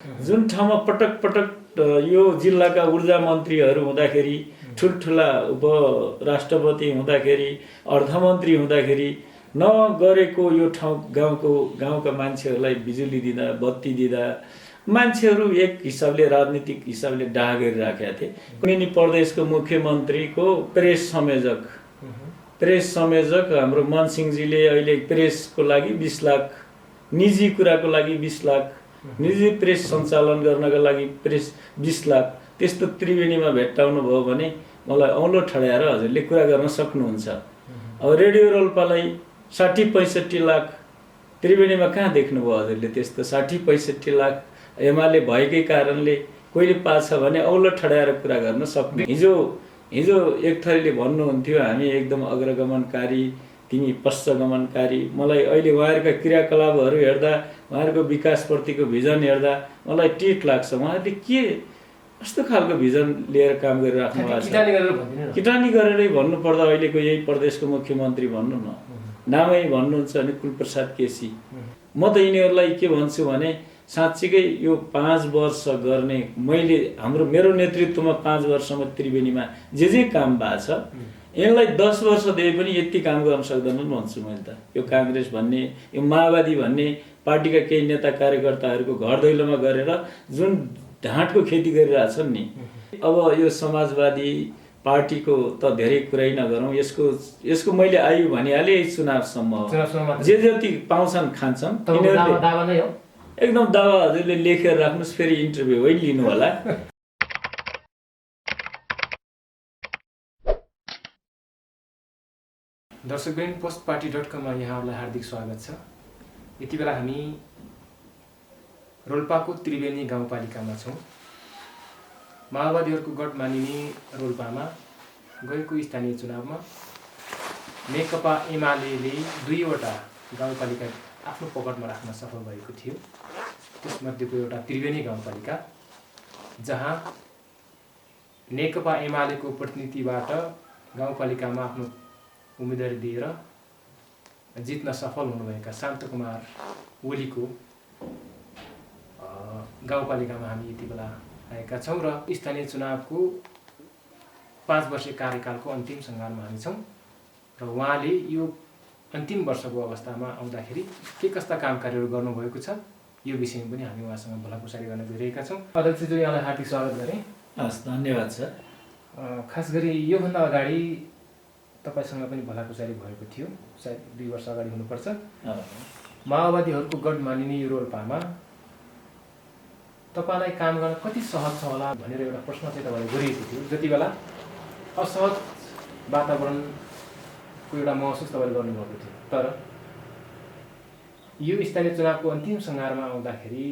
जुन ठाउँमा पटक पटक यो जिल्लाका ऊर्जा मन्त्रीहरू हुँदाखेरि, ठुल्ठुला उपराष्ट्रपति हुँदाखेरि, अर्थमन्त्री हुँदाखेरि नगरेको यो ठाउँ गाउँका मान्छेहरूलाई बिजुली दिँदा, बत्ती दिँदा मान्छेहरू एक हिसाबले राजनीतिक हिसाबले डाहा गरिराखेका थिए। कुनै प्रदेशको मुख्यमन्त्रीको प्रेस संयोजक हाम्रो मनसिंहजीले अहिले प्रेसको लागि 20 लाख, निजी कुराको लागि 20 लाख, निजी प्रेस सञ्चालन गर्नका लागि प्रेस 20 लाख, त्यस्तो त्रिवेणीमा भेट्टाउनु भयो भने मलाई औँलो ठड्याएर हजुरले कुरा गर्न सक्नुहुन्छ। अब रेडियो रोल्पालाई 60-65 लाख त्रिवेणीमा कहाँ देख्नुभयो हजुरले? त्यस्तो 60-65 लाख एमाले भएकै कारणले कोहीले पाछ भने औँलो ठड्याएर कुरा गर्न सक्ने। हिजो एक थरीले भन्नुहुन्थ्यो हामी एकदम अग्रगमनकारी, तिमी पश्चगमनकारी। मलाई अहिले उहाँहरूका क्रियाकलापहरू हेर्दा, उहाँहरूको विकासप्रतिको भिजन हेर्दा मलाई टिट लाग्छ। उहाँहरूले के कस्तो खालको भिजन लिएर काम गरिराख्नु भएको छ? किटानी गरेरै भन्नुपर्दा अहिलेको यही प्रदेशको मुख्यमन्त्री भन्नु न, नामै भन्नुहुन्छ भने कुलप्रसाद केसी। म त यिनीहरूलाई के भन्छु भने साँच्चीकै यो 5 वर्ष गर्ने मेरो नेतृत्वमा 5 वर्षमा त्रिवेणीमा जे काम भएको छ यसलाई 10 वर्ष दिए पनि यति काम गर्न सक्दैनन् भन्छु मैले त। यो काङ्ग्रेस भन्ने, यो माओवादी भन्ने पार्टीका केही नेता कार्यकर्ताहरूको घर दैलोमा गरेर जुन ढाँटको खेती गरिरहेछन् नि। अब यो समाजवादी पार्टीको त धेरै कुरै नगरौँ, यसको मैले आयु भनिहालेँ चुनावसम्म जे जति पाउँछन् खान्छन्। यिनीहरूले एकदम दावा हजुरले लेखेर राख्नुहोस्, फेरि इन्टरभ्यू है लिनु होला। दर्शकबिन postparty.com मा यहाँहरूलाई हार्दिक स्वागत छ। यति बेला हामी रोल्पाको त्रिवेणी गाउँपालिकामा छौँ। माओवादीहरूको गढ मानिने रोल्पामा गएको स्थानीय चुनावमा नेकपा एमाले 2वटा गाउँपालिका आफ्नो पकडमा राख्न सफल भएको थियो। त्यसमध्येको एउटा त्रिवेणी गाउँपालिका, जहाँ नेकपा एमालेको प्रतिनिधिबाट गाउँपालिकामा आफ्नो उम्मेदवारी दिएर जित्न सफल हुनुभएका शान्तकुमार ओलीको गाउँपालिकामा हामी यति बेला आएका छौँ र स्थानीय चुनावको 5 वर्षीय कार्यकालको अन्तिम सङ्घारमा हामी छौँ र उहाँले यो अन्तिम वर्षको अवस्थामा आउँदाखेरि के कस्ता काम कार्यहरू गर्नुभएको छ यो विषयमा पनि हामी उहाँसँग भलाकुसारी गर्न गइरहेका छौँ। अध्यक्षज्यू, यहाँलाई हार्दिक स्वागत गरेँ। हस्, धन्यवाद छ। खास गरी योभन्दा अगाडि तपाईसँग पनि भलाकुसारी भएको थियो, सायद 2 वर्ष अगाडि हुनुपर्छ। माओवादीहरूको गढ मानिने यो रोल्पामा तपाईँलाई काम गर्न कति सहज छ होला भनेर एउटा प्रश्न चाहिँ तपाईँले गरिएको थियो। जति बेला असहज वातावरणको एउटा महसुस तपाईँले गर्नुभएको थियो, तर यो स्थानीय चुनावको अन्तिम सङ्घारमा आउँदाखेरि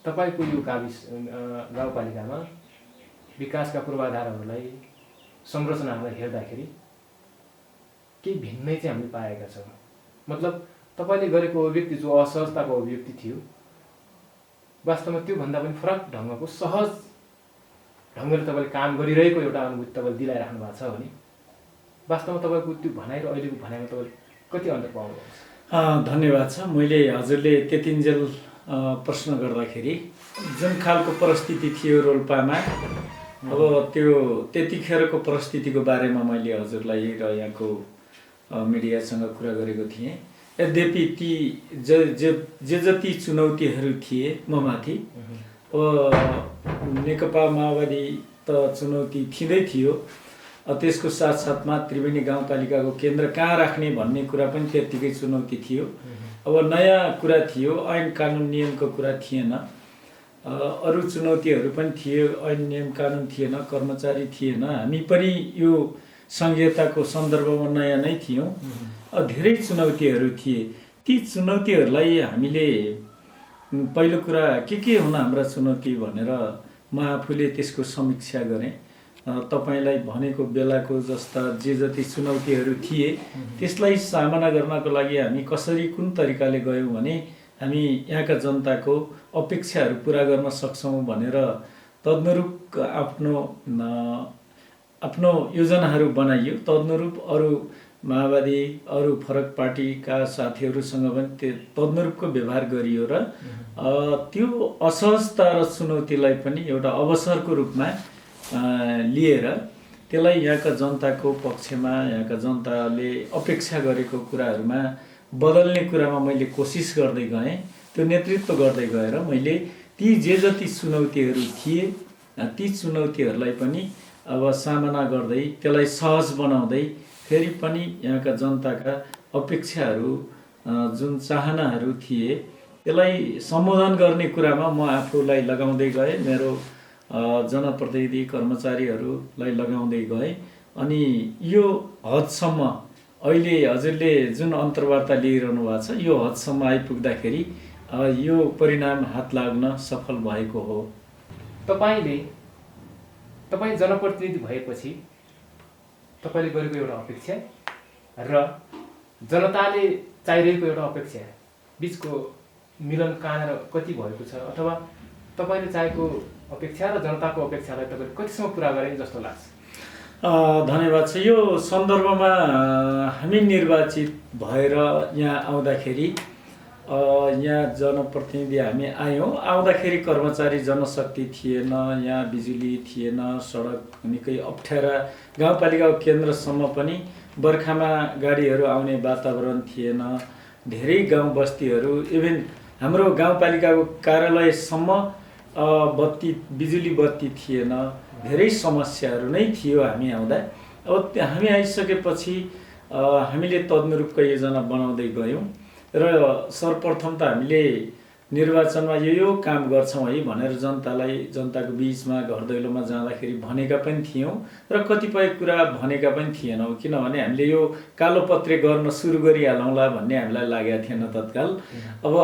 तपाईँको यो गाउँपालिकामा विकासका पूर्वाधारहरूलाई, संरचनाहरूलाई हेर्दाखेरि केही भिन्नै चाहिँ हामीले पाएका छौँ। मतलब तपाईँले गरेको अभिव्यक्ति जो असहजताको अभिव्यक्ति थियो, वास्तवमा त्योभन्दा पनि फरक ढङ्गको सहज ढङ्गले तपाईँले काम गरिरहेको एउटा अनुभूति तपाईँले दिलाइराख्नु भएको छ भने वास्तवमा तपाईँको त्यो भनाइ र अहिलेको भनाइमा तपाईँले कति अन्तर पाउनुहुन्छ? धन्यवाद छ। मैले हजुरले त्यतिन्जेल प्रश्न गर्दाखेरि जुन खालको परिस्थिति थियो रोल्पामा, अब त्यो त्यतिखेरको परिस्थितिको बारेमा मैले हजुरलाई र यहाँको मिडियासँग कुरा गरेको थिएँ। यद्यपि ती जे जति चुनौतीहरू थिए ममाथि, नेकपा माओवादी त चुनौती थिँदै थियो, त्यसको साथसाथमा त्रिवेणी गाउँपालिकाको केन्द्र कहाँ राख्ने भन्ने कुरा पनि त्यत्तिकै चुनौती थियो। अब नयाँ कुरा थियो, ऐन कानुन नियमको कुरा थिएन, अरू चुनौतीहरू पनि थिए, ऐन नियम कानुन थिएन, कर्मचारी थिएन। हामी पनि यो सङ्घीयताको सन्दर्भमा नयाँ नै थियौँ। धेरै चुनौतीहरू थिए। ती चुनौतीहरूलाई हामीले पहिलो कुरा के हुन् हाम्रा चुनौती भनेर म आफूले त्यसको समीक्षा गरेँ। तपाईँलाई भनेको बेलाको जस्ता जे जति चुनौतीहरू थिए त्यसलाई सामना गर्नको लागि हामी कसरी कुन तरिकाले गयौँ भने हामी यहाँका जनताको अपेक्षाहरू पुरा गर्न सक्छौँ भनेर तदनुरूप आफ्नो योजनाहरू बनाइयो। तदनुरूप अरू माओवादी अरू फरक पार्टीका साथीहरूसँग पनि तदनुरूपको व्यवहार गरियो र त्यो असहजता र चुनौतीलाई पनि एउटा अवसरको रूपमा लिएर त्यसलाई यहाँका जनताको पक्षमा यहाँका जनताले अपेक्षा गरेको कुराहरूमा बदल्ने कुरामा मैले कोसिस गर्दै गएँ। त्यो नेतृत्व गर्दै गएर मैले ती जे जति चुनौतीहरू थिए ती चुनौतीहरूलाई पनि अब सामना गर्दै त्यसलाई सहज बनाउँदै फेरि पनि यहाँका जनताका अपेक्षाहरू जुन चाहनाहरू थिए त्यसलाई सम्बोधन गर्ने कुरामा म आफूलाई लगाउँदै गएँ, मेरो जनप्रतिनिधि कर्मचारीहरूलाई लगाउँदै गएँ। अनि यो हदसम्म अहिले हजुरले जुन अन्तर्वार्ता लिइरहनु भएको छ यो हदसम्म आइपुग्दाखेरि यो परिणाम हात लाग्न सफल भएको हो। तपाईँ जनप्रतिनिधि भएपछि तपाईँले गरेको एउटा अपेक्षा र जनताले चाहिरहेको एउटा अपेक्षा बिचको मिलन कहाँनिर कति भएको छ, अथवा तपाईँले चाहेको अपेक्षा र जनताको अपेक्षालाई तपाईँले कतिसम्म पुरा गरे जस्तो लाग्छ? धन्यवाद छ। यो सन्दर्भमा हामी निर्वाचित भएर यहाँ आउँदाखेरि यहाँ जनप्रतिनिधि हामी आयौँ। आउँदाखेरि कर्मचारी जनशक्ति थिएन, यहाँ बिजुली थिएन, सडक निकै अप्ठ्यारा, गाउँपालिकाको केन्द्रसम्म पनि बर्खामा गाडीहरू आउने वातावरण थिएन, धेरै गाउँ बस्तीहरू इभन हाम्रो गाउँपालिकाको कार्यालयसम्म बिजुली बत्ती थिएन, धेरै समस्याहरू नै थियो हामी आउँदा। अब हामी आइसकेपछि हामीले तदनुरूपको योजना बनाउँदै गयौँ र सर्वप्रथम त हामीले निर्वाचनमा यो काम गर्छौँ है भनेर जनताको बिचमा घर दैलोमा जाँदाखेरि भनेका पनि थियौँ र कतिपय कुरा भनेका पनि थिएनौँ, किनभने हामीले यो कालोपत्रे गर्न सुरु गरिहालौँला भन्ने हामीलाई लागेको थिएन तत्काल। अब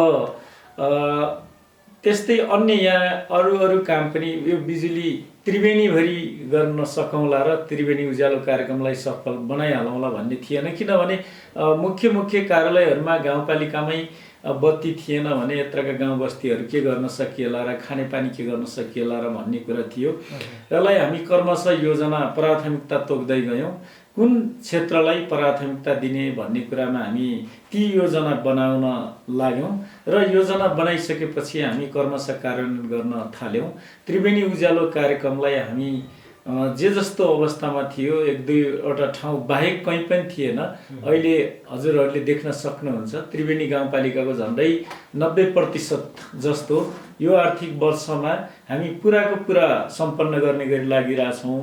त्यस्तै अन्य यहाँ अरू काम पनि यो बिजुली त्रिवेणीभरि गर्न सकौँला र त्रिवेणी उज्यालो कार्यक्रमलाई सफल बनाइहालौँला भन्ने थिएन, किनभने मुख्य कार्यालयहरूमा गाउँपालिकामै बत्ती थिएन भने यत्रका गाउँ बस्तीहरू के गर्न सकिएला र खानेपानी के गर्न सकिएला र भन्ने कुरा थियो। यसलाई हामी क्रमशः योजना प्राथमिकता तोक्दै गयौँ, कुन क्षेत्रलाई प्राथमिकता दिने भन्ने कुरामा हामी ती योजना बनाउन लाग्यौँ र योजना बनाइसकेपछि हामी क्रमशः कार्यान्वयन गर्न थाल्यौँ। त्रिवेणी उज्यालो कार्यक्रमलाई हामी जे जस्तो अवस्थामा थियो, एक दुईवटा ठाउँ बाहेक कहीँ पनि थिएन। अहिले हजुरहरूले देख्न सक्नुहुन्छ त्रिवेणी गाउँपालिकाको झन्डै 90% जस्तो यो आर्थिक वर्षमा हामी पुराको पुरा सम्पन्न गर्ने गरी लागिरहेछौँ।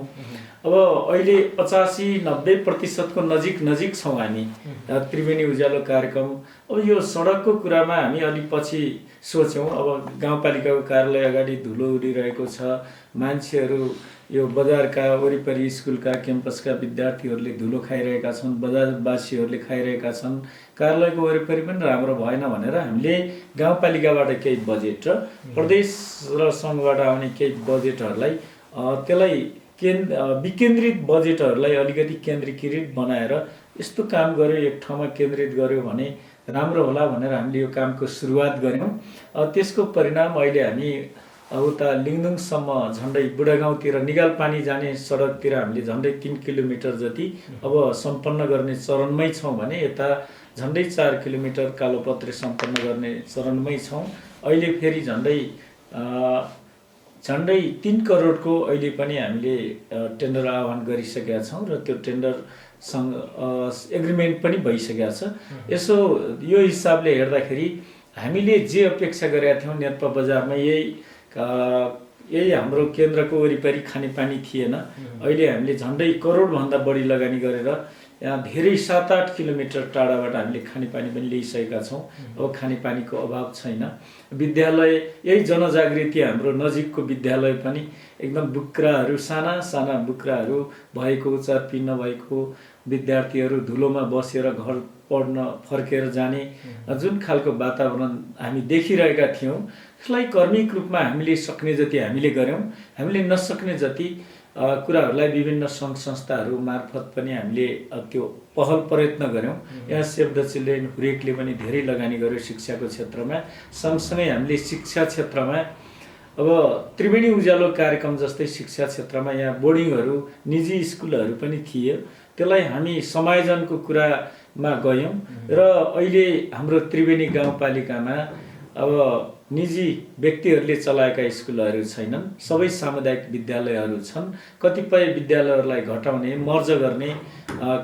अब अहिले 80-90% को नजिक छौँ हामी त्रिवेणी उज्यालो कार्यक्रम। अब यो सडकको कुरामा हामी अलि पछि सोच्यौँ। अब गाउँपालिकाको कार्यालय अगाडि धुलो उडिरहेको छ, मान्छेहरू यो बजारका वरिपरि स्कुलका क्याम्पसका विद्यार्थीहरूले धुलो खाइरहेका छन्, बजारवासीहरूले खाइरहेका छन्, कार्यालयको वरिपरि पनि राम्रो भएन भनेर हामीले गाउँपालिकाबाट केही बजेट र प्रदेश र सङ्घबाट आउने केही बजेटहरूलाई त्यसलाई विकेन्द्रित बजेटहरूलाई अलिकति केन्द्रीकृत बनाएर यस्तो काम गर्यो, एक ठाउँमा केन्द्रित गर्यो भने राम्रो होला भनेर हामीले यो कामको सुरुवात गऱ्यौँ। त्यसको परिणाम अहिले हामी उता लिङदुङसम्म झन्डै बुढागाउँतिर निगालपानी जाने सडकतिर हामीले झन्डै 3 किलोमिटर जति अब सम्पन्न गर्ने चरणमै छौँ भने यता झन्डै 4 किलोमिटर कालोपत्रे सम्पन्न गर्ने चरणमै छौँ। अहिले फेरि झन्डै 3 करोडको अहिले पनि हामीले टेन्डर आह्वान गरिसकेका छौँ र त्यो टेन्डरसँग एग्रिमेन्ट पनि भइसकेको छ। यसो यो हिसाबले हेर्दाखेरि हामीले जे अपेक्षा गरेका थियौँ नेतपा बजारमा यही हाम्रो केन्द्रको वरिपरि खानेपानी थिएन। अहिले हामीले झन्डै करोडभन्दा बढी लगानी गरेर यहाँ धेरै 7-8 किलोमिटर टाढाबाट हामीले खानेपानी पनि ल्याइसकेका छौँ। अब खानेपानीको अभाव छैन। विद्यालय यही जनजागृति हाम्रो नजिकको विद्यालय पनि एकदम बुक्राहरू साना बुक्राहरू भएको, चर्पी नभएको, विद्यार्थीहरू धुलोमा बसेर घर पढ्न फर्केर जाने जुन खालको वातावरण हामी देखिरहेका थियौँ त्यसलाई कर्मिक रूपमा हामीले सक्ने जति हामीले गऱ्यौँ। हामीले नसक्ने जति कुराहरूलाई विभिन्न सङ्घ संस्थाहरू मार्फत पनि हामीले त्यो पहल प्रयत्न गऱ्यौँ। यहाँ सेभ द चिल्ड्रेन हुरेकले पनि धेरै लगानी गर्यो शिक्षाको क्षेत्रमा। सँगसँगै हामीले शिक्षा क्षेत्रमा अब त्रिवेणी उज्यालो कार्यक्रम जस्तै शिक्षा क्षेत्रमा यहाँ बोर्डिङहरू, निजी स्कुलहरू पनि थिए। त्यसलाई हामी समायोजनको कुरामा गयौँ र अहिले हाम्रो त्रिवेणी गाउँपालिकामा अब निजी व्यक्तिहरूले चलाएका स्कुलहरू छैनन्, सबै सामुदायिक विद्यालयहरू छन्। कतिपय विद्यालयहरूलाई घटाउने मर्ज गर्ने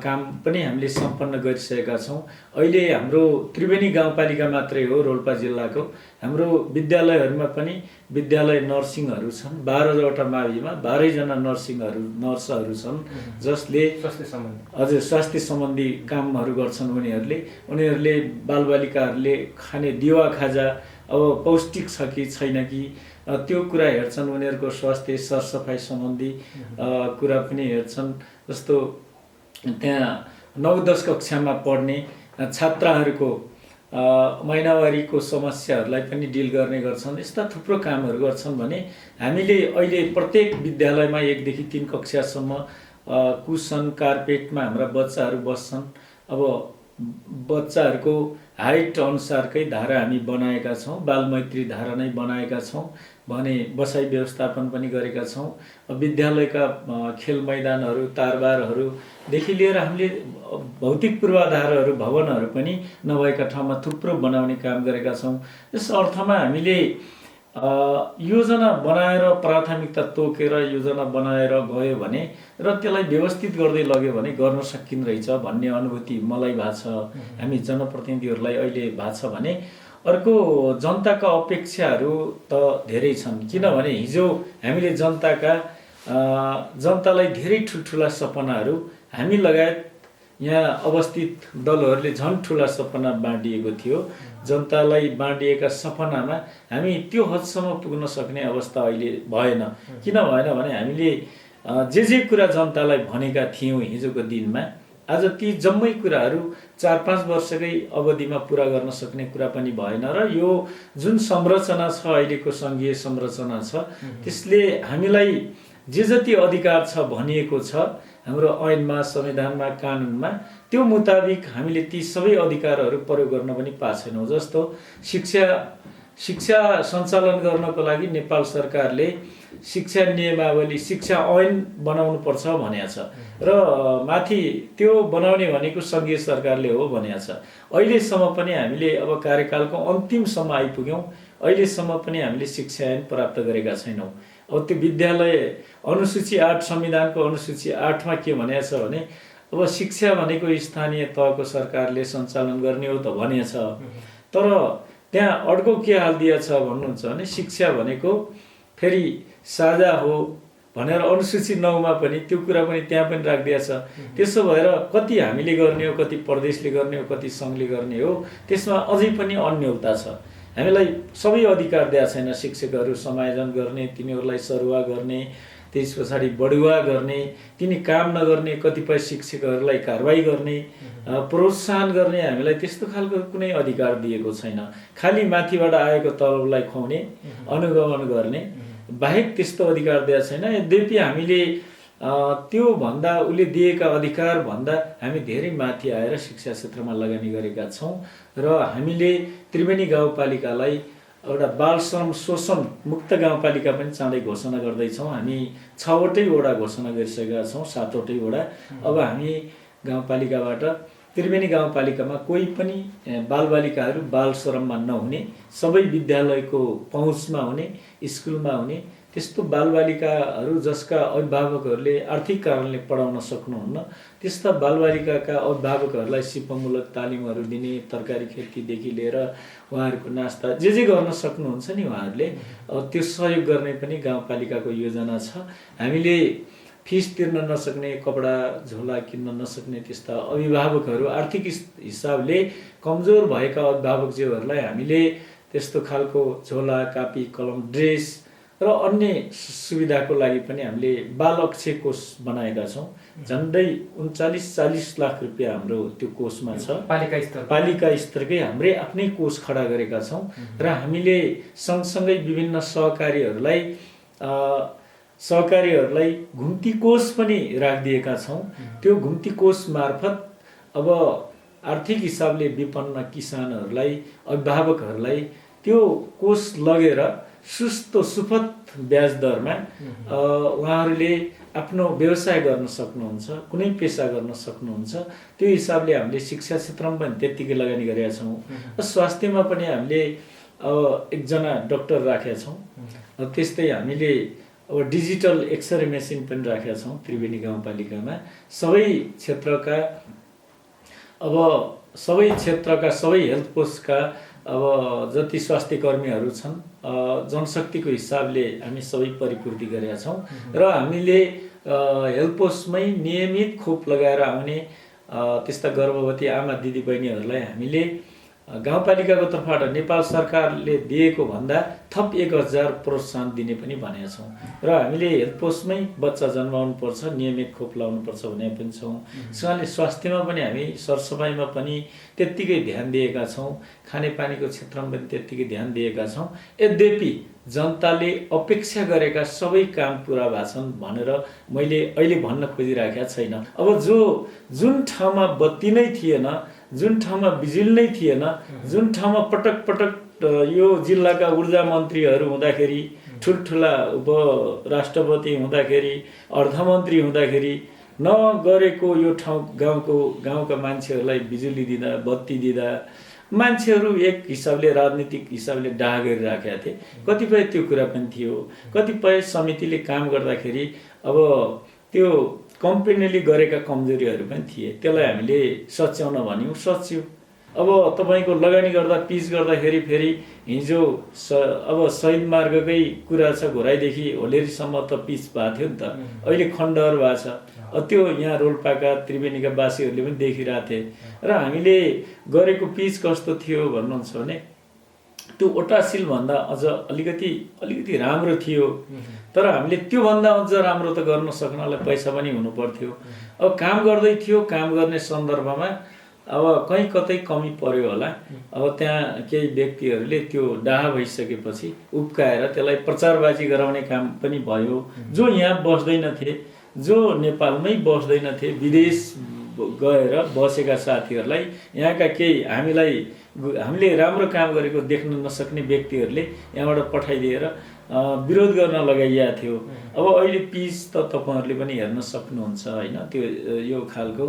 काम पनि हामीले सम्पन्न गरिसकेका छौँ। अहिले हाम्रो त्रिवेणी गाउँपालिका मात्रै हो रोल्पा जिल्लाको, हाम्रो विद्यालयहरूमा पनि विद्यालय नर्सिङहरू छन्। 12वटा माविमा 12जना नर्सहरू छन् जसले हजुर स्वास्थ्य सम्बन्धी कामहरू गर्छन्। उनीहरूले बालबालिकाहरूले खाने दिवा खाजा अब पौष्टिक छ कि छैन कि त्यो कुरा हेर्छन्। उनीहरूको स्वास्थ्य सरसफाइ सम्बन्धी कुरा पनि हेर्छन्। जस्तो त्यहाँ 9-10 कक्षामा पढ्ने छात्राहरूको महिनावारीको समस्याहरूलाई पनि डिल गर्ने गर्छन्। यस्ता थुप्रो कामहरू गर्छन् भने हामीले अहिले प्रत्येक विद्यालयमा 1 देखि 3 कक्षासम्म कुसन कार्पेटमा हाम्रा बच्चाहरू बस्छन्। अब बच्चाहरूको हाइट अनुसारकै धारा हामी बनाएका छौँ, बालमैत्री धारा नै बनाएका छौँ भने बसाइ व्यवस्थापन पनि गरेका छौँ। विद्यालयका खेल मैदानहरू तारबारहरूदेखि लिएर हामीले भौतिक पूर्वाधारहरू भवनहरू पनि नभएका ठाउँमा थुप्रो बनाउने काम गरेका छौँ। यस अर्थमा हामीले योजना बनाएर प्राथमिकता तोकेर योजना बनाएर गयो भने र त्यसलाई व्यवस्थित गर्दै लग्यो भने गर्न सकिने रहेछ भन्ने अनुभूति मलाई भएको छ, हामी जनप्रतिनिधिहरूलाई अहिले भएको छ भने। अर्को जनताका अपेक्षाहरू त धेरै छन्, किनभने हिजो हामीले जनतालाई धेरै ठुल्ठुला सपनाहरू हामी लगायत यहाँ अवस्थित दलहरूले झन् ठुला सपना बाँडिएको थियो। जनतालाई बाँडिएका सपनामा हामी त्यो हदसम्म पुग्न सक्ने अवस्था अहिले भएन। किन भएन भने हामीले जे कुरा जनतालाई भनेका थियौँ हिजोको दिनमा, आज ती जम्मै कुराहरू 4-5 वर्षकै अवधिमा पुरा गर्न सक्ने कुरा पनि भएन। र यो जुन संरचना छ अहिलेको सङ्घीय संरचना छ त्यसले हामीलाई जे जति अधिकार छ भनिएको छ हाम्रो ऐनमा, संविधानमा, कानुनमा, त्यो मुताबिक हामीले ती सबै अधिकारहरू प्रयोग गर्न पनि पाएको छैनौँ। जस्तो शिक्षा सञ्चालन गर्नको लागि नेपाल सरकारले शिक्षा नियमावली, शिक्षा ऐन बनाउनु पर्छ भनेको छ र माथि त्यो बनाउने भनेको सङ्घीय सरकारले हो भनेको छ। अहिलेसम्म पनि हामीले अब कार्यकालको अन्तिमसम्म आइपुग्यौँ, अहिलेसम्म पनि हामीले शिक्षा ऐन प्राप्त गरेका छैनौँ। अब त्यो विद्यालय अनुसूची 8 संविधानको अनुसूची 8मा के भनेको छ भने अब शिक्षा भनेको स्थानीय तहको सरकारले सञ्चालन गर्ने हो त भनेको छ। तर त्यहाँ अर्को के हालिदिएको छ भन्नुहुन्छ भने शिक्षा भनेको फेरि साझा हो भनेर अनुसूची 9मा पनि त्यो कुरा पनि त्यहाँ पनि राखिदिएको छ। त्यसो भएर कति हामीले गर्ने हो, कति प्रदेशले गर्ने हो, कति सङ्घले गर्ने हो, त्यसमा अझै पनि अन्योलता छ। हामीलाई सबै अधिकार दिएको छैन शिक्षकहरू समायोजन गर्ने, तिनीहरूलाई सरुवा गर्ने, त्यस पछाडि बढुवा गर्ने, तिनी काम नगर्ने कतिपय शिक्षकहरूलाई कारबाही गर्ने, प्रोत्साहन गर्ने हामीलाई त्यस्तो खालको कुनै अधिकार दिएको छैन। खालि माथिबाट आएको तलबलाई खुवाउने, अनुगमन गर्ने बाहेक त्यस्तो अधिकार दिएको छैन। यद्यपि हामीले त्यो भन्दा उसले दिएका अधिकार भन्दा हामी धेरै माथि आएर शिक्षा क्षेत्रमा लगानी गरेका छौँ र हामीले त्रिवेणी गाउँपालिकालाई एउटा बाल श्रम शोषण मुक्त गाउँपालिका पनि चाँडै घोषणा गर्दैछौँ। हामी 6वटै वडा घोषणा गरिसकेका छौँ, 7वटै वडा। अब हामी गाउँपालिकाबाट त्रिवेणी गाउँपालिकामा कोही पनि बालबालिकाहरू बाल श्रममा नहुने, सबै विद्यालयको पहुँचमा हुने, स्कुलमा हुने त्यस्तो बालबालिकाहरू जसका अभिभावकहरूले आर्थिक कारणले पढाउन सक्नुहुन्न त्यस्ता बालबालिकाका अभिभावकहरूलाई सिपमूलक तालिमहरू दिने, तरकारी खेतीदेखि लिएर उहाँहरूको नास्ता जे गर्न सक्नुहुन्छ नि उहाँहरूले त्यो सहयोग गर्ने पनि गाउँपालिकाको योजना छ। हामीले फिस तिर्न नसक्ने, कपडा झोला किन्न नसक्ने त्यस्ता अभिभावकहरू, आर्थिक हिसाबले कमजोर भएका अभिभावकज्यूहरूलाई हामीले त्यस्तो खालको झोला, कापी, कलम, ड्रेस र अन्य सुविधाको लागि पनि हामीले बाल अक्षय कोष बनाएका छौँ। झन्डै 39-40 लाख रुपियाँ हाम्रो त्यो कोषमा छ। पालिका स्तरकै हाम्रै आफ्नै कोष खडा गरेका छौँ र हामीले सँगसँगै विभिन्न सहकारीहरूलाई घुम्ती कोष पनि राखिदिएका छौँ। त्यो घुम्ती कोष मार्फत अब आर्थिक हिसाबले विपन्न किसानहरूलाई, अभिभावकहरूलाई त्यो कोष लगेर सुस्त सुपथ ब्याज दरमा उहाँहरूले आफ्नो व्यवसाय गर्न सक्नुहुन्छ, कुनै पेसा गर्न सक्नुहुन्छ। त्यो हिसाबले हामीले शिक्षा क्षेत्रमा पनि त्यत्तिकै लगानी गरेका छौँ। स्वास्थ्यमा पनि हामीले एकजना डक्टर राखेका छौँ। त्यस्तै हामीले अब डिजिटल एक्सरे मेसिन पनि राखेका छौँ त्रिवेणी गाउँपालिकामा। सबै क्षेत्रका सबै हेल्थ पोस्टका जति स्वास्थ्य कर्मीहरू छन् जनशक्तिको हिसाबले हामी सबै परिपूर्ति गरेका छौँ र हामीले हेल्थ पोस्टमै नियमित खोप लगाएर आउने त्यस्ता गर्भवती आमा दिदीबहिनीहरूलाई हामीले गाउँपालिकाको तर्फबाट नेपाल सरकारले दिएको भन्दा थप 1000 प्रोत्साहन दिने पनि भनेका छौँ र हामीले हेल्थ पोस्टमै बच्चा जन्माउनुपर्छ, नियमित खोप लाउनुपर्छ भने पनि छौँ। उहाँले स्वास्थ्यमा पनि हामी सरसफाइमा पनि त्यत्तिकै ध्यान दिएका छौँ, खानेपानीको क्षेत्रमा पनि त्यत्तिकै ध्यान दिएका छौँ। यद्यपि जनताले अपेक्षा गरेका सबै काम पुरा भएछन् भनेर मैले अहिले भन्न खोजिराखेका छैन। अब जुन ठाउँमा बत्ती नै थिएन, जुन ठाउँमा बिजुली नै थिएन, जुन ठाउँमा पटक पटक यो जिल्लाका ऊर्जा मन्त्रीहरू हुँदाखेरि, ठुल्ठुला उपराष्ट्रपति हुँदाखेरि, अर्थमन्त्री हुँदाखेरि नगरेको यो ठाउँ गाउँका मान्छेहरूलाई बिजुली दिँदा, बत्ती दिँदा मान्छेहरू एक हिसाबले राजनीतिक हिसाबले डाहा गरिराखेका थिए। कतिपय त्यो कुरा पनि थियो। कतिपय समितिले काम गर्दाखेरि अब त्यो कम्पनीले गरेका कमजोरीहरू पनि थिए। त्यसलाई हामीले सच्याउन भन्यौँ, सच्यो। अब तपाईँको लगानी गर्दा पिच गर्दाखेरि फेरि हिजो अब शहीद मार्गकै कुरा छ, घोराइदेखि होलेरीसम्म त पिच भएको थियो नि त, अहिले खण्डहर भएको छ। त्यो यहाँ रोल्पाका त्रिवेणीका वासीहरूले पनि देखिरहेको थिए र हामीले गरेको पिच कस्तो थियो भन्नुहुन्छ भने त्यो ओटासिल भन्दा अझ अलिकति राम्रो थियो। तर हामीले त्योभन्दा अझ राम्रो त गर्न सक्नलाई पैसा पनि हुनु पर्थ्यो। अब काम गर्दै थियो, काम गर्ने सन्दर्भमा अब कहीँ कतै कमी पर्यो होला। अब त्यहाँ केही व्यक्तिहरूले त्यो डाहा भइसकेपछि उब्काएर त्यसलाई प्रचारबाजी गराउने काम पनि भयो। जो यहाँ बस्दैनथे, जो नेपालमै बस्दैनथे, विदेश गएर बसेका साथीहरूलाई यहाँका केही हामीले राम्रो काम गरेको देख्न नसक्ने व्यक्तिहरूले यहाँबाट पठाइदिएर विरोध गर्न लगाइएको थियो। अब अहिले पिच त तपाईँहरूले पनि हेर्न सक्नुहुन्छ होइन, त्यो यो खालको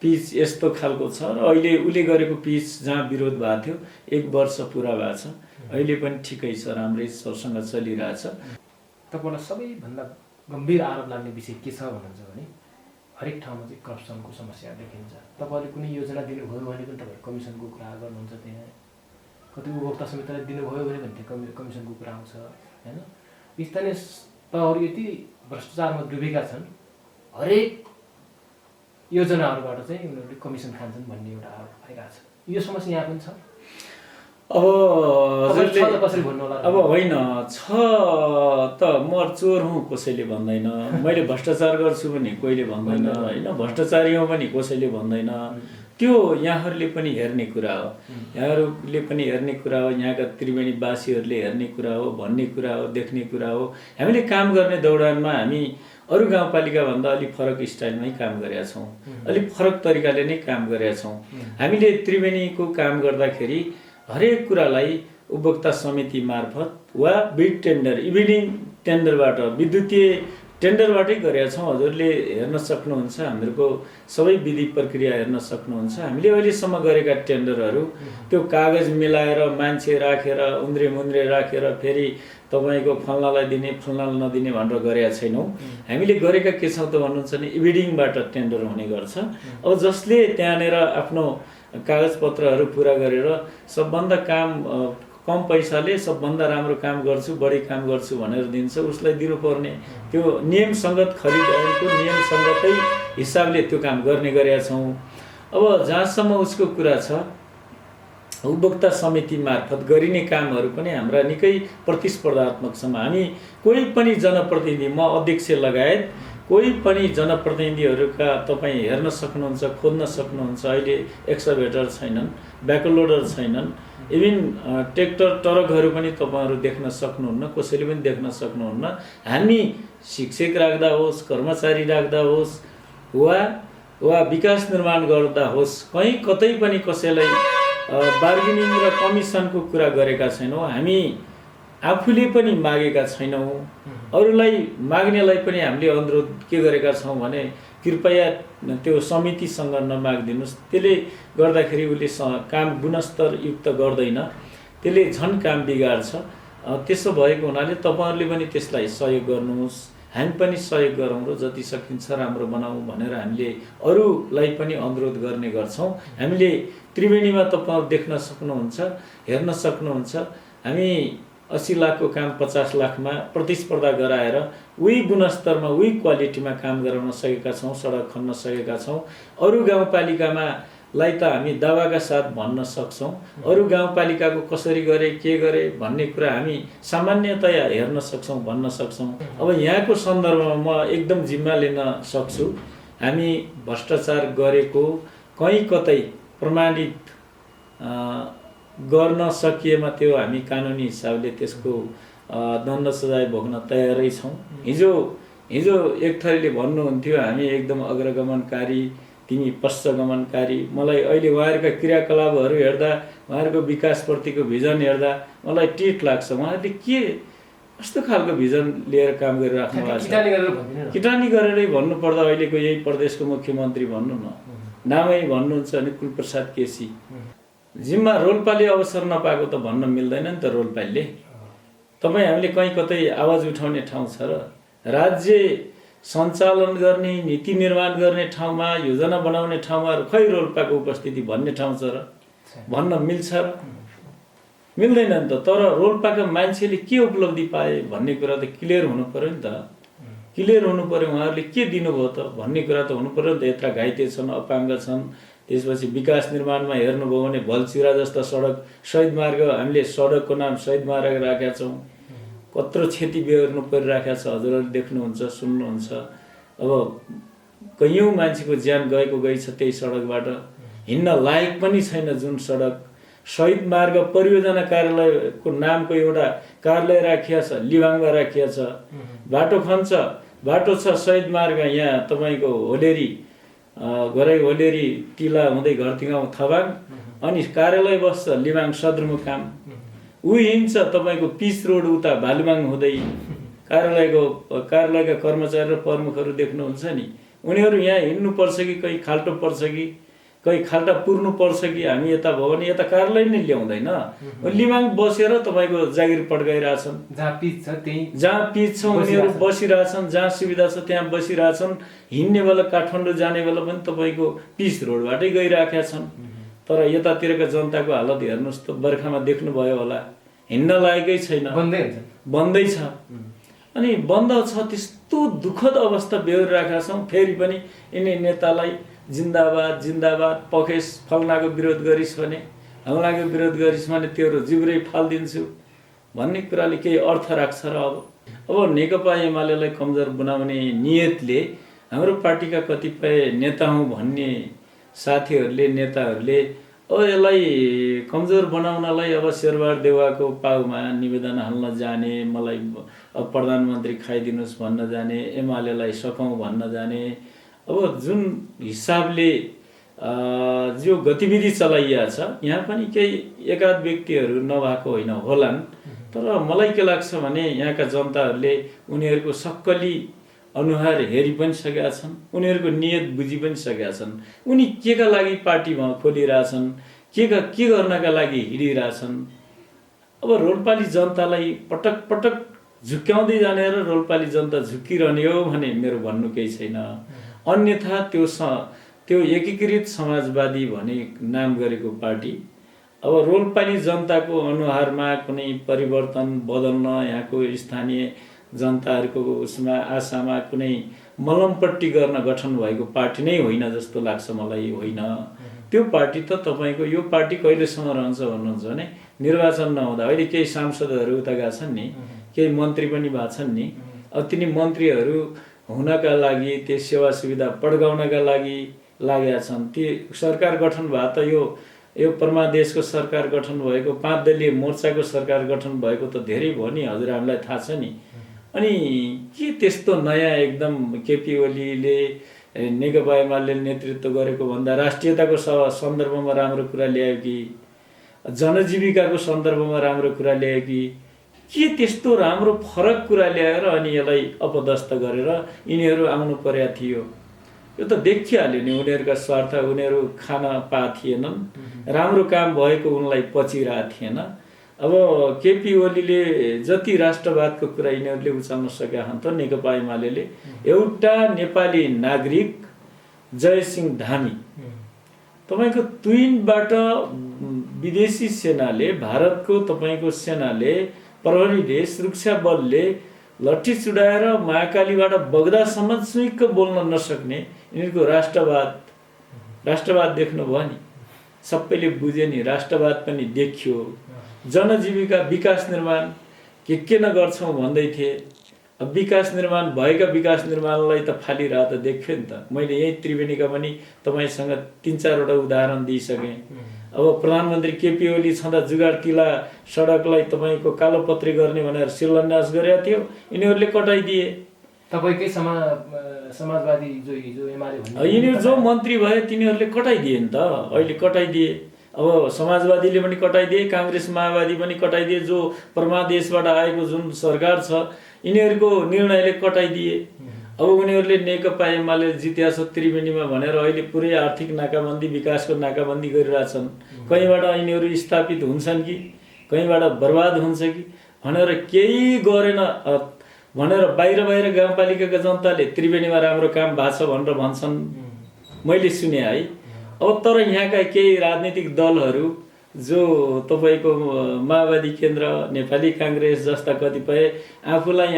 पिच यस्तो खालको छ र अहिले उसले गरेको पिच जहाँ विरोध भएको थियो 1 वर्ष पुरा भएको छ, अहिले पनि ठिकै छ, राम्रै सरसँग चलिरहेछ। तपाईँलाई सबैभन्दा गम्भीर आरोप लाग्ने विषय के छ भन्नुहुन्छ भने हरेक ठाउँमा चाहिँ करप्सनको समस्या देखिन्छ। तपाईँले कुनै योजना दिनुभयो भने पनि तपाईँहरू कमिसनको कुरा गर्नुहुन्छ, त्यहाँ कति उपभोक्ता समितिलाई दिनुभयो भने त्यहाँ कमिसनको कुरा आउँछ होइन। स्थानीय तहहरू यति भ्रष्टाचारमा डुबेका छन्, हरेक योजनाहरूबाट चाहिँ उनीहरूले कमिसन खान्छन् भन्ने एउटा आरोप आइरहेको छ। यो समस्या यहाँ पनि छ। अब कसरी भन्नु होला? अब होइन छ त, म चोर हुँ कसैले भन्दैन, मैले भ्रष्टाचार गर्छु भने कोहीले भन्दैन होइन, भ्रष्टाचारी हौँ पनि कसैले भन्दैन। त्यो यहाँहरूले पनि हेर्ने कुरा हो, यहाँहरूले पनि हेर्ने कुरा हो, यहाँका त्रिवेणीवासीहरूले हेर्ने कुरा हो, भन्ने कुरा हो, देख्ने कुरा हो। हामीले काम गर्ने दौडानमा हामी अरू गाउँपालिकाभन्दा अलिक फरक स्टाइलमै काम गरेका छौँ, अलिक फरक तरिकाले नै काम गरेका छौँ। हामीले त्रिवेणीको काम गर्दाखेरि हरेक कुरालाई उपभोक्ता समिति मार्फत वा बिड टेन्डर, इभिनिङ टेन्डरबाट, विद्युतीय टेन्डरबाटै गरेका छौँ। हजुरले हेर्न सक्नुहुन्छ, हामीहरूको सबै विधि प्रक्रिया हेर्न सक्नुहुन्छ। हामीले अहिलेसम्म गरेका टेन्डरहरू त्यो कागज मिलाएर मान्छे राखेर उन्द्रे मुन्द्रे राखेर फेरि तपाईँको फल्नालाई दिने फल्नालाई नदिने भनेर गरेका छैनौँ। हामीले गरेका के छौँ त भन्नुहुन्छ भने इभिनिङबाट टेन्डर हुने गर्छ। अब जसले त्यहाँनिर आफ्नो कागजपत्रहरू पुरा गरेर सबभन्दा कम पैसाले सबभन्दा राम्रो काम गर्छु, बढी काम गर्छु भनेर दिन्छ, उसलाई दिनुपर्ने त्यो नियम सङ्गत खरिद ऐनको नियम सङ्गतै हिसाबले त्यो काम गर्ने गरेका छौँ। अब जहाँसम्म उसको कुरा छ, उपभोक्ता समिति मार्फत गरिने कामहरू पनि हाम्रा निकै प्रतिस्पर्धात्मक छौँ। हामी कोही पनि जनप्रतिनिधि, म अध्यक्ष लगायत कोही पनि जनप्रतिनिधिहरूका तपाईँ हेर्न सक्नुहुन्छ, खोज्न सक्नुहुन्छ। अहिले एक्सकभेटर छैनन्, ब्याकलोडर छैनन्, इभिन ट्र्याक्टर ट्रकहरू पनि तपाईँहरू देख्न सक्नुहुन्न, कसैले पनि देख्न सक्नुहुन्न। हामी शिक्षक राख्दा होस्, कर्मचारी राख्दा होस् वा विकास निर्माण गर्दा होस्, कहीँ कतै पनि कसैलाई बार्गेनिङ र कमिसनको कुरा गरेका छैनौँ। हामी आफूले पनि मागेका छैनौँ, अरूलाई माग्नेलाई पनि हामीले अनुरोध के गरेका छौँ भने कृपया त्यो समितिसँग नमागिदिनुहोस्, त्यसले गर्दाखेरि उसले काम गुणस्तरयुक्त गर्दैन, त्यसले झन् काम बिगार्छ। त्यसो भएको हुनाले तपाईँहरूले पनि त्यसलाई सहयोग गर्नुहोस्, हामी पनि सहयोग गरौँ र जति सकिन्छ राम्रो बनाऊँ भनेर हामीले अरूलाई पनि अनुरोध गर्ने गर्छौँ। हामीले त्रिवेणीमा तपाईँहरू देख्न सक्नुहुन्छ, हेर्न सक्नुहुन्छ, हामी 80 लाखको काम 50 लाखमा प्रतिस्पर्धा गराएर उही गुणस्तरमा उही क्वालिटीमा काम गराउन सकेका छौँ, सडक खन्न सकेका छौँ। अरू गाउँपालिकामा लाई त हामी दावाका साथ भन्न सक्छौँ, अरू गाउँपालिकाको कसरी गरे के गरे भन्ने कुरा हामी सामान्यतया हेर्न सक्छौँ, भन्न सक्छौँ। अब यहाँको सन्दर्भमा म एकदम जिम्मा लिन सक्छु, हामी भ्रष्टाचार गरेको कहीँ कतै प्रमाणित गर्न सकिएमा त्यो हामी कानुनी हिसाबले त्यसको दण्ड सजाय भोग्न तयारै छौँ। हिजो एक थरीले भन्नुहुन्थ्यो हामी एकदम अग्रगमनकारी, तिमी पश्चगमनकारी। मलाई अहिले उहाँहरूका क्रियाकलापहरू हेर्दा, उहाँहरूको विकासप्रतिको भिजन हेर्दा मलाई टिट लाग्छ। उहाँहरूले के कस्तो खालको भिजन लिएर काम गरिराख्नु भएको छ। किटानी गरेरै भन्नुपर्दा अहिलेको यही प्रदेशको मुख्यमन्त्री भन्नु न, नामै भन्नुहुन्छ भने कुलप्रसाद केसी। जिम्मा रोल्पाले अवसर नपाएको त भन्न मिल्दैन नि त। रोल्पाले तपाईँ हामीले कहीँ कतै आवाज उठाउने ठाउँ छ र? राज्य सञ्चालन गर्ने, नीति निर्माण गर्ने ठाउँमा, योजना बनाउने ठाउँमा खै रोल्पाको उपस्थिति भन्ने ठाउँ छ र? भन्न मिल्छ र? मिल्दैन नि त। तर रोल्पाका मान्छेले के उपलब्धि पाए भन्ने कुरा त क्लियर हुनु पर्यो नि त। क्लियर हुनु पर्यो, उहाँहरूले के दिनुभयो त भन्ने कुरा त हुनु पर्यो नि त। यत्र घाइते छन्, अपाङ्ग छन्। त्यसपछि विकास निर्माणमा हेर्नुभयो भने भलचिरा जस्ता सडक, शहीद मार्ग, हामीले सडकको नाम शहीद मार्ग राखेका छौँ। कत्रो क्षति बेहोर्नु परिराखेको छ, हजुरहरूले देख्नुहुन्छ, सुन्नुहुन्छ। अब कैयौँ मान्छेको ज्यान गई छ त्यही सडकबाट। हिँड्न लायक पनि छैन जुन सडक। शहीद मार्ग परियोजना कार्यालयको नामको एउटा कार्यालय राखिया छ, लिबाङमा राखिया छ। बाटो खन्छ, बाटो छ शहीद मार्ग यहाँ तपाईँको होलेरी, घरै होलेरी टिला हुँदै घरतिगाउँ थबाङ, अनि कार्यालय बस्छ लिबाङ सदरमुकाम। ऊ हिँड्छ तपाईँको पिच रोड उता भालुबाङ हुँदै। कार्यालयका कर्मचारी र प्रमुखहरू देख्नुहुन्छ नि, उनीहरू यहाँ हिँड्नुपर्छ कि कहीँ खाल्टो पर्छ कि कहीँ खाल्टा पुर्नु पर्छ कि हामी यता भयो भने यता कार्यालय नै ल्याउँदैन। लिबाङ बसेर तपाईँको जागिर पड्काइरहेछन्। जहाँ पिच छ त्यही, जहाँ पिच छ उनीहरू बसिरहेछन्, जहाँ सुविधा छ त्यहाँ बसिरहेछन्। हिँड्ने बेला काठमाडौँ जाने बेला पनि तपाईँको पिच रोडबाटै गइराखेका छन्। तर यतातिरका जनताको हालत हेर्नुहोस् त, बर्खामा देख्नुभयो होला, हिँड्न लायकै छैन, बन्दै छ। अनि बन्द छ, त्यस्तो दुःखद अवस्था बेहोरिरहेका छौँ। फेरि पनि यिनी नेतालाई जिन्दाबाद जिन्दाबाद, पखेस फल्नाको विरोध गरिस् भने, हल्लाको विरोध गरिस् भने तेरो जिब्रै फालिदिन्छु भन्ने कुराले केही अर्थ राख्छ र? अब नेकपा एमालेलाई कमजोर बनाउने नियतले हाम्रो पार्टीका कतिपय नेता हुँ भन्ने साथीहरूले, नेताहरूले अब यसलाई कमजोर बनाउनलाई अब शेरबहादुर देउवाको पाउमा निवेदन हाल्न जाने, मलाई अब प्रधानमन्त्री खाइदिनुहोस् भन्न जाने, एमालेलाई सकाउँ भन्न जाने। अब जुन हिसाबले जो गतिविधि चलाइया छ, यहाँ पनि केही एकाध व्यक्तिहरू नभएको होइन होलान्। तर मलाई के लाग्छ भने यहाँका जनताहरूले उनीहरूको सक्कली अनुहार हेरि पनि सकेका छन्, उनीहरूको नियत बुझि पनि सकेका छन्। उनी केका लागि पार्टीमा खोलिरहेछन्, के गर्नका लागि हिँडिरहेछन्। अब रोल्पाली जनतालाई पटक पटक झुक्क्याउँदै जाने र रोल्पाली जनता झुक्किरहने हो भने मेरो भन्नु केही छैन। अन्यथा त्यो एकीकृत समाजवादी भने नाम गरेको पार्टी अब रोल्पाली जनताको अनुहारमा कुनै परिवर्तन बदल्न, यहाँको स्थानीय जनताहरूको उसमा आशामा कुनै मलमपट्टि गर्न गठन भएको पार्टी नै होइन जस्तो लाग्छ मलाई। होइन, त्यो पार्टी त तपाईँको यो पार्टी कहिलेसम्म रहन्छ भन्नुहुन्छ भने निर्वाचन नहुँदा। अहिले केही सांसदहरू उता गएका छन् नि, केही मन्त्री पनि भएको छन् नि। अब तिनी मन्त्रीहरू हुनका लागि, त्यो सेवा सुविधा पड्काउनका लागि लागेका छन्। ती सरकार गठन भए त यो परमादेशको सरकार गठन भएको, 5 दलीय मोर्चाको सरकार गठन भएको त धेरै भयो नि, हजुर हामीलाई थाहा छ नि। अनि के त्यस्तो नयाँ एकदम केपी ओलीले नेकपा एमाले नेतृत्व गरेको भन्दा राष्ट्रियताको सन्दर्भमा राम्रो कुरा ल्यायो कि, जनजीविकाको सन्दर्भमा राम्रो कुरा ल्यायो कि, के त्यस्तो राम्रो फरक कुरा ल्याएर अनि यसलाई अपदस्थ गरेर यिनीहरू आउनु पर्या थियो। यो त देखिहाल्यो नि उनीहरूका स्वार्थ, उनीहरू खान पा थिएनन्, राम्रो काम भएको उनलाई पचिरहेको थिएन। अब केपी ओलीले जति राष्ट्रवादको कुरा यिनीहरूले उचाल्न सकेका छन् त नेकपा एमाले एउटा नेपाली नागरिक जयसिंह धामी तपाईँको तुइनबाट विदेशी सेनाले, भारतको तपाईँको सेनाले, प्रहरीले, सुरक्षा बलले लट्ठी चुडाएर महाकालीबाट बग्दासम्म चुइक्क बोल्न नसक्ने यिनीहरूको राष्ट्रवाद देख्नुभयो नि, सबैले बुझे नि, राष्ट्रवाद पनि देखियो। जनजीविका विकास निर्माण के नगर्छौँ भन्दै थिए। अब विकास निर्माण भएका विकास निर्माणलाई त फालिरह त देख्यो नि त। मैले यही त्रिवेणीका पनि तपाईँसँग 3-4वटा उदाहरण दिइसकेँ। अब प्रधानमन्त्री केपी ओली छँदा जुगाड किला सडकलाई तपाईँको कालोपत्री गर्ने भनेर शिलान्यास गरेका थियो, यिनीहरूले कटाइदिए। तपाईँकै समाजवादी जो हिजो एमाले भन्ने यिनीहरू जो मन्त्री भए तिनीहरूले कटाइदिए नि त, अहिले कटाइदिए। अब समाजवादीले पनि कटाइदिए, काङ्ग्रेस माओवादी पनि कटाइदिए। जो परमादेशबाट आएको जुन सरकार छ यिनीहरूको निर्णयले कटाइदिए। अब उनीहरूले नेकपा एमाले जित्या छ त्रिवेणीमा भनेर अहिले पुरै आर्थिक नाकाबन्दी, विकासको नाकाबन्दी गरिरहेछन्। कहीँबाट यिनीहरू स्थापित हुन्छन् कि कहीँबाट बर्बाद हुन्छ कि भनेर केही गरेन भनेर बाहिर गाउँपालिकाका जनताले त्रिवेणीमा राम्रो काम भएको छ भनेर भन्छन्, मैले सुने है। अब तर यहाँका केही राजनीतिक दलहरू जो तपाईँको माओवादी केन्द्र, नेपाली काङ्ग्रेस जस्ता कतिपय आफूलाई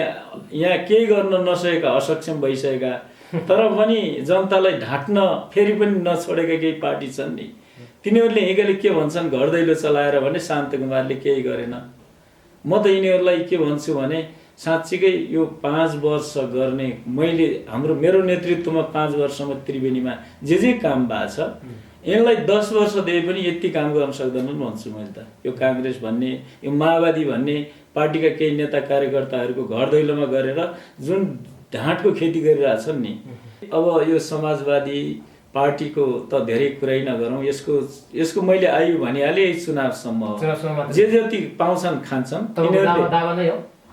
यहाँ केही गर्न नसकेका, असक्षम भइसकेका तर पनि जनतालाई ढाँट्न फेरि पनि नछोडेका केही पार्टी छन् नि, तिनीहरूले यिनीहरूले के भन्छन्, घर दैलो चलाएर भने शान्तकुमारले केही गरेन। म त यिनीहरूलाई के भन्छु भने साँच्चीकै यो 5 वर्ष गर्ने मेरो नेतृत्वमा 5 वर्षमा त्रिवेणीमा जे काम भएको छ यिनलाई 10 वर्ष दिए पनि यति काम गर्न सक्दैनन् भन्छु मैले त। यो काङ्ग्रेस भन्ने, यो माओवादी भन्ने पार्टीका केही नेता कार्यकर्ताहरूको घर दैलोमा गरेर जुन ढाँटको खेती गरिरहेछन् नि। अब यो समाजवादी पार्टीको त धेरै कुरै नगरौँ, यसको मैले आयु भनिहालेँ यही चुनावसम्म जे जति पाउँछन् खान्छन्।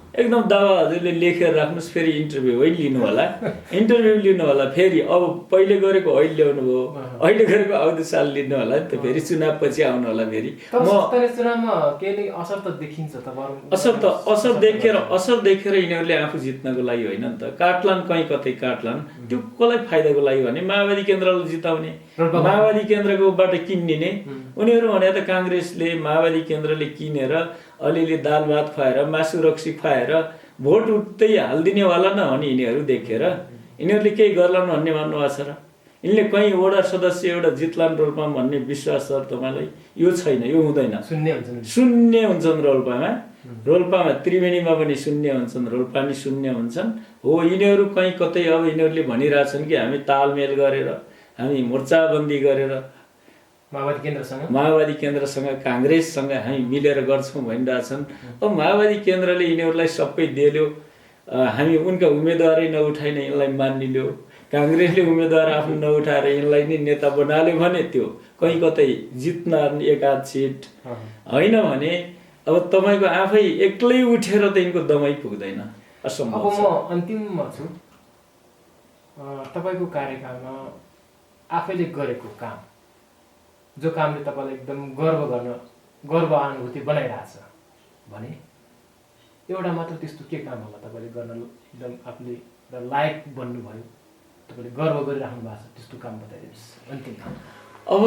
एकदम दावा हजुरले लेखेर राख्नुहोस्, फेरि इन्टरभ्यू लिनु होला फेरि। अब पहिले गरेको अहिले ल्याउनु भयो, अहिले गरेको आउँदो साल लिनु होला नि त, फेरि चुनाव पछि आउनु होला फेरि। असर देखेर यिनीहरूले आफू जित्नको लागि होइन नि त, काट्लान् कहीँ कतै काट्लान्। त्यो कसलाई फाइदाको लागि भने माओवादी केन्द्रलाई जिताउने, माओवादी केन्द्रकोबाट किन्ने। उनीहरू भने त काङ्ग्रेसले माओवादी केन्द्रले किनेर अलिअलि दाल भात खुवाएर, मासु रक्सी खुवाएर भोट उठ्दै हालिदिनेवाला न हो नि यिनीहरू देखेर। यिनीहरूले केही गर्लान् भन्ने भन्नुभएको छ र? यिनले कहीँ वडा सदस्य एउटा जित्लान् रोल्पामा भन्ने विश्वास छ तपाईँलाई? यो छैन, यो हुँदैन। शून्य हुन्छन् रोल्पामा त्रिवेणीमा पनि शून्य हुन्छन्, रोल्पा पनि शून्य हुन्छन्। हो, यिनीहरू कहीँ कतै अब यिनीहरूले भनिरहेछन् कि हामी तालमेल गरेर, हामी मोर्चाबन्दी गरेर माओवादी केन्द्रसँग काङ्ग्रेससँग हामी मिलेर गर्छौँ भनिरहेछन्। अब माओवादी केन्द्रले यिनीहरूलाई सबै दियो, हामी उनका उम्मेदवारै नउठाइन यिनलाई मानिल्यो, काङ्ग्रेसले उम्मेदवार आफ्नो नउठाएर यिनलाई नै नेता बनाल्यो भने त्यो कहीँ कतै जित्न एकाध सिट होइन भने अब तपाईँको आफै एक्लै उठेर त यिनको दमै पुग्दैन, असम्भव। अब म अन्तिममा छु। तपाईँको कार्यकालमा आफैले गरेको काम, जो कामले तपाईँलाई एकदम गर्व अनुभूति बनाइरहेछ भने एउटा मात्र त्यस्तो के काम होला तपाईँले गर्न एकदम आफूले लायक बन्नुभयो, तपाईँले गर्व गरिराख्नु भएको छ त्यस्तो काम बताइदिनुहोस् अन्तिममा। अब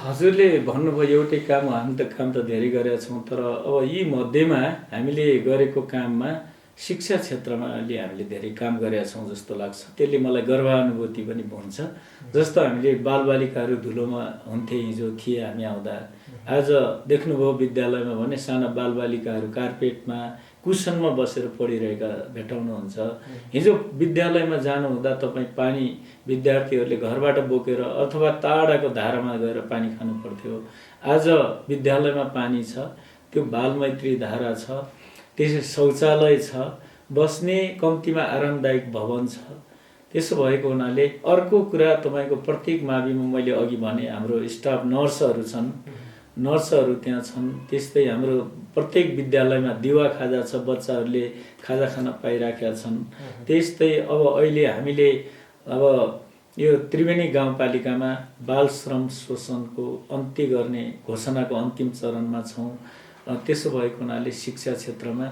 हजुरले भन्नुभयो एउटै काम, हामी त काम त धेरै गरेका छौँ, तर अब यी मध्येमा हामीले गरेको काममा शिक्षा क्षेत्रमा अहिले हामीले धेरै काम गरेका छौँ जस्तो लाग्छ। त्यसले मलाई गर्वानुभूति पनि हुन्छ। जस्तो हामीले बालबालिकाहरू धुलोमा हुन्थे हिजो थिए हामी आउँदा, आज देख्नुभयो विद्यालयमा भने साना बालबालिकाहरू कार्पेटमा कुसनमा बसेर पढिरहेका भेटाउनुहुन्छ। हिजो विद्यालयमा जानुहुँदा तपाईँ पानी विद्यार्थीहरूले घरबाट बोकेर अथवा टाढाको धारामा गएर पानी खानु पर्थ्यो। आज विद्यालयमा पानी छ, त्यो बालमैत्री धारा छ, त्यसै शौचालय छ, बस्ने कम्तीमा आरामदायक भवन छ। त्यसो भएको हुनाले अर्को कुरा तपाईँको प्रत्येक माविमा मैले अघि भने हाम्रो स्टाफ नर्सहरू छन्, नर्सहरू त्यहाँ छन्। त्यस्तै हाम्रो प्रत्येक विद्यालयमा दिवा खाजा छ, बच्चाहरूले खाजा खान पाइराखेका छन्। त्यस्तै अब अहिले हामीले अब यो त्रिवेणी गाउँपालिकामा बाल श्रम शोषणको अन्त्य गर्ने घोषणाको अन्तिम चरणमा छौँ। त्यसो भएको हुनाले शिक्षा क्षेत्रमा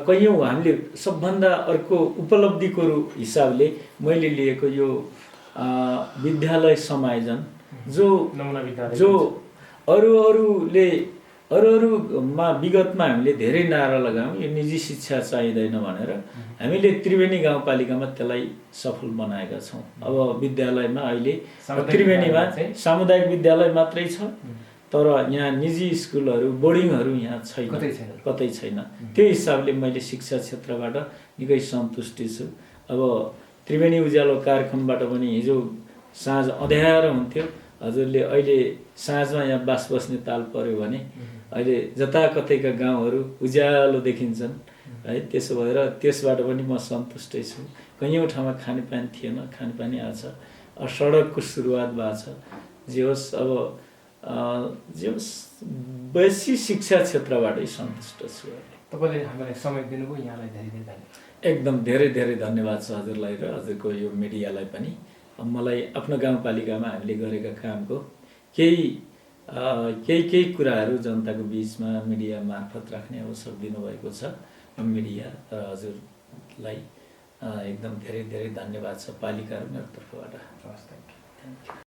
कैयौँ हामीले सबभन्दा अर्को उपलब्धिको हिसाबले मैले लिएको यो विद्यालय समायोजन नमुना विद्यालय जो अरूमा विगतमा हामीले धेरै नारा लगायौँ यो निजी शिक्षा चाहिँदैन भनेर। हामीले त्रिवेणी गाउँपालिकामा त्यसलाई सफल बनाएका छौँ। अब विद्यालयमा अहिले त्रिवेणीमा सामुदायिक विद्यालय मात्रै छ, तर यहाँ निजी स्कुलहरू बोर्डिङहरू यहाँ छैन, कतै छैन। त्यो हिसाबले मैले शिक्षा क्षेत्रबाट निकै सन्तुष्टि छु। अब त्रिवेणी उज्यालो कार्यक्रमबाट पनि हिजो साँझ अँध्यारो हुन्थ्यो, हजुरले अहिले साँझमा यहाँ बास बस्ने ताल पर्यो भने अहिले जताकतैका गाउँहरू उज्यालो देखिन्छन् है। त्यसो भएर त्यसबाट पनि म सन्तुष्टै छु। कैयौँ ठाउँमा खानेपानी थिएन, खानेपानी आएको छ, सडकको सुरुवात भएको छ। जे होस् अब बेसी शिक्षा क्षेत्रबाटै सन्तुष्ट छु। तपाईँले हामीलाई समय दिनुभयो, यहाँलाई धेरै धेरै धन्यवाद। एकदम धेरै धेरै धन्यवाद छ हजुरलाई र हजुरको यो मिडियालाई पनि। मलाई आफ्नो गाउँपालिकामा हामीले गरेका कामको केही कुराहरू जनताको बिचमा मिडिया मार्फत राख्ने अवसर दिनुभएको छ। मिडिया र हजुरलाई एकदम धेरै धेरै धन्यवाद छ पालिका र मेरो तर्फबाट। हवस्, थ्याङ्क यू।